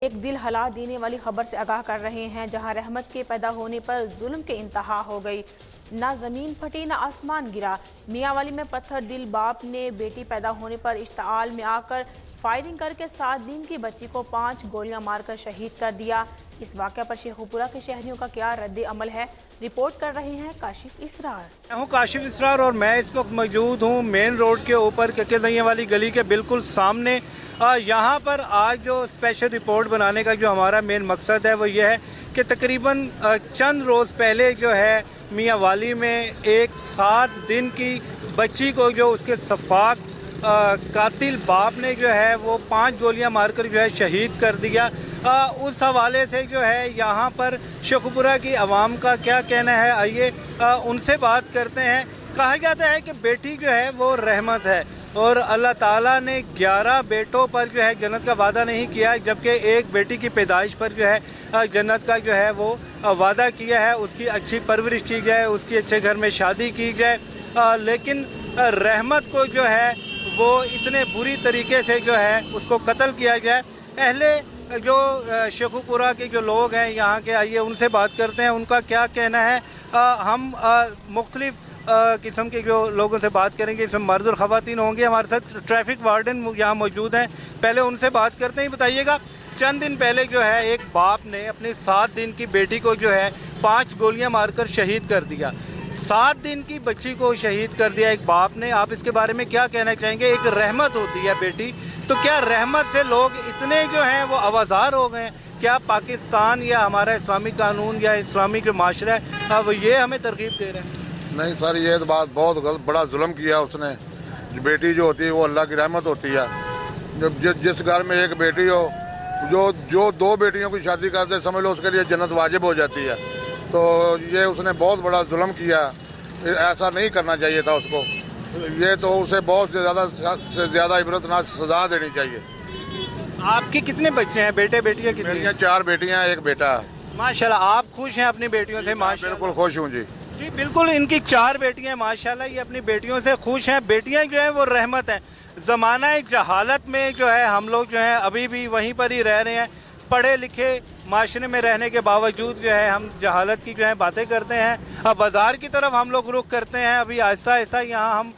ایک دل ہلا دینے والی خبر سے آگاہ کر رہے ہیں، جہاں رحمت کے پیدا ہونے پر ظلم کے انتہا ہو گئی۔ نہ زمین پھٹی نہ آسمان گرا۔ میاں والی میں پتھر دل باپ نے بیٹی پیدا ہونے پر اشتعال میں آ کر فائرنگ کر کے 7 دن کی بچی کو 5 گولیاں مار کر شہید کر دیا۔ اس واقعہ پر شیخو پورہ کے شہریوں کا کیا رد عمل ہے، رپورٹ کر رہے ہیں کاشف اسرار۔ میں ہوں کاشف اسرار اور میں اس وقت موجود ہوں مین روڈ کے اوپر ککے والی گلی کے بالکل سامنے۔ یہاں پر آج جو اسپیشل رپورٹ بنانے کا جو ہمارا مین مقصد ہے وہ یہ ہے کہ تقریباً چند روز پہلے جو ہے میاں والی میں ایک 7 دن کی بچی کو جو اس کے سفاک قاتل باپ نے جو ہے وہ 5 گولیاں مار کر جو ہے شہید کر دیا۔ اس حوالے سے جو ہے یہاں پر شیخو پورہ کی عوام کا کیا کہنا ہے، آئیے ان سے بات کرتے ہیں۔ کہا جاتا ہے کہ بیٹی جو ہے وہ رحمت ہے اور اللہ تعالیٰ نے 11 بیٹوں پر جو ہے جنت کا وعدہ نہیں کیا، جبکہ ایک بیٹی کی پیدائش پر جو ہے جنت کا جو ہے وہ وعدہ کیا ہے، اس کی اچھی پرورش کی جائے، اس کی اچھے گھر میں شادی کی جائے۔ لیکن رحمت کو جو ہے وہ اتنے بری طریقے سے جو ہے اس کو قتل کیا جائے۔ جو شیخو پورہ کے جو لوگ ہیں یہاں کے، آئیے ان سے بات کرتے ہیں، ان کا کیا کہنا ہے۔ ہم مختلف قسم کے جو لوگوں سے بات کریں گے، اس میں مرد اور خواتین ہوں گے۔ ہمارے ساتھ ٹریفک وارڈن یہاں موجود ہیں، پہلے ان سے بات کرتے ہیں۔ بتائیے گا، چند دن پہلے جو ہے ایک باپ نے اپنی 7 دن کی بیٹی کو جو ہے 5 گولیاں مار کر شہید کر دیا۔ 7 دن کی بچی کو شہید کر دیا ایک باپ نے۔ آپ اس کے بارے میں کیا کہنا چاہیں گے؟ ایک رحمت ہوتی ہے بیٹی، تو کیا رحمت سے لوگ اتنے جو ہیں وہ آوازار ہو گئے ہیں؟ کیا پاکستان یا ہمارا اسلامی قانون یا اسلامی جو معاشرہ ہے وہ یہ ہمیں ترغیب دے رہے ہیں؟ نہیں سر، یہ تو بات بہت غلط، بڑا ظلم کیا اس نے۔ بیٹی جو ہوتی ہے وہ اللہ کی رحمت ہوتی ہے۔ جس گھر میں ایک بیٹی ہو، جو 2 بیٹیوں کی شادی کرتے سمجھ لو اس کے لیے جنت واجب ہو جاتی ہے۔ تو یہ اس نے بہت بڑا ظلم کیا، ایسا نہیں کرنا چاہیے تھا اس کو۔ یہ تو اسے بہت سے زیادہ عبرتناک سزا دینی چاہیے۔ آپ کے کتنے بچے ہیں، بیٹے بیٹیاں کتنی؟ میری 4 بیٹیاں، 1 بیٹا ہے۔ ماشاءاللہ، آپ خوش ہیں اپنی بیٹیوں سے؟ ماشاءاللہ بالکل خوش ہوں جی۔ جی بالکل، ان کی 4 بیٹیاں ہیں، ماشاءاللہ یہ اپنی بیٹیوں سے خوش ہیں۔ بیٹیاں جو ہیں وہ رحمت ہیں۔ زمانہ جہالت میں جو ہے ہم لوگ جو ہیں ابھی بھی وہیں پر ہی رہ رہے ہیں۔ پڑھے لکھے معاشرے میں رہنے کے باوجود جو ہے ہم جہالت کی جو ہے باتیں کرتے ہیں۔ اب بازار کی طرف ہم لوگ رخ کرتے ہیں۔ ابھی آہستہ آہستہ یہاں ہم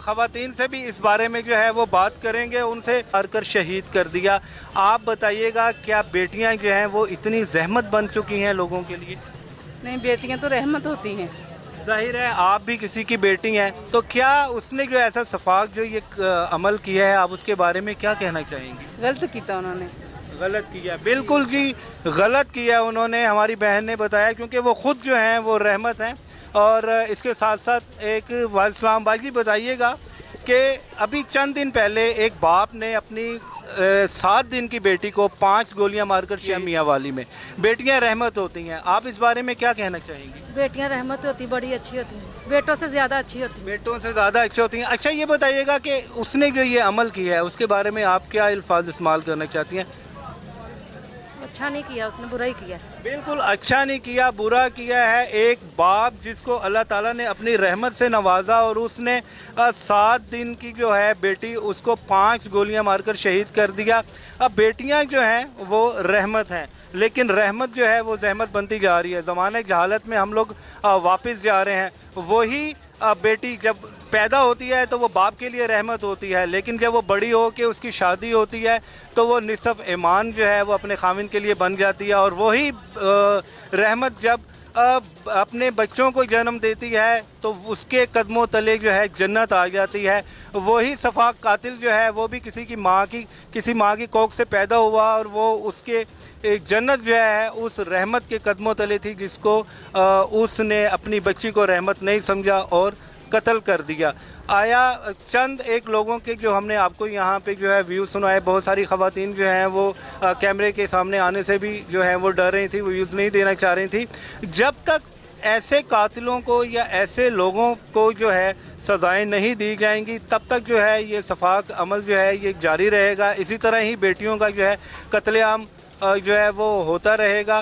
خواتین سے بھی اس بارے میں جو ہے وہ بات کریں گے، ان سے مار کر شہید کر دیا۔ آپ بتائیے گا، کیا بیٹیاں جو ہیں وہ اتنی زحمت بن چکی ہیں لوگوں کے لیے؟ نہیں، بیٹیاں تو رحمت ہوتی ہیں۔ ظاہر ہے آپ بھی کسی کی بیٹی ہیں، تو کیا اس نے جو ایسا سفاک جو یہ عمل کیا ہے، آپ اس کے بارے میں کیا کہنا چاہیں گے؟ غلط کیتا انہوں نے۔ غلط کیا، بالکل جی غلط کیا انہوں نے، ہماری بہن نے بتایا، کیونکہ وہ خود جو ہیں وہ رحمت ہیں۔ اور اس کے ساتھ ساتھ ایک اسلام بھائی جی بتائیے گا کہ ابھی چند دن پہلے ایک باپ نے اپنی 7 دن کی بیٹی کو 5 گولیاں مار کر شہید میاں والی میں۔ بیٹیاں رحمت ہوتی ہیں، آپ اس بارے میں کیا کہنا چاہیں گی؟ بیٹیاں رحمت ہوتی، بڑی اچھی ہوتی ہیں، بیٹوں سے زیادہ اچھی ہوتی ہیں۔ بیٹوں سے زیادہ اچھی ہوتی ہیں۔ اچھا یہ بتائیے گا کہ اس نے جو یہ عمل کیا ہے اس کے بارے میں آپ کیا الفاظ استعمال کرنا چاہتی ہیں؟ اچھا نہیں کیا، اس نے برا ہی کیا۔ بالکل اچھا نہیں کیا، برا کیا ہے۔ ایک باپ جس کو اللہ تعالیٰ نے اپنی رحمت سے نوازا اور اس نے 7 دن کی جو ہے بیٹی، اس کو 5 گولیاں مار کر شہید کر دیا۔ اب بیٹیاں جو ہیں وہ رحمت ہیں، لیکن رحمت جو ہے وہ زحمت بنتی جا رہی ہے۔ زمانہ جہالت میں ہم لوگ واپس جا رہے ہیں۔ وہی بیٹی جب پیدا ہوتی ہے تو وہ باپ کے لیے رحمت ہوتی ہے، لیکن جب وہ بڑی ہو کے اس کی شادی ہوتی ہے تو وہ نصف ایمان جو ہے وہ اپنے خاوند کے لیے بن جاتی ہے۔ اور وہی رحمت جب اپنے بچوں کو جنم دیتی ہے تو اس کے قدموں تلے جو ہے جنت آ جاتی ہے۔ وہی سفاک قاتل جو ہے وہ بھی کسی ماں کی کوکھ سے پیدا ہوا اور وہ اس کے جنت جو ہے اس رحمت کے قدموں تلے تھی، جس کو اس نے اپنی بچی کو رحمت نہیں سمجھا اور قتل کر دیا۔ آیا چند ایک لوگوں کے جو ہم نے آپ کو یہاں پہ جو ہے ویو سنائے، بہت ساری خواتین جو ہیں وہ کیمرے کے سامنے آنے سے بھی جو ہے وہ ڈر رہی تھی، وہ ویوز نہیں دینا چاہ رہی تھی۔ جب تک ایسے قاتلوں کو یا ایسے لوگوں کو جو ہے سزائیں نہیں دی جائیں گی، تب تک جو ہے یہ سفاک عمل جو ہے یہ جاری رہے گا۔ اسی طرح ہی بیٹیوں کا جو ہے قتل عام جو ہے وہ ہوتا رہے گا۔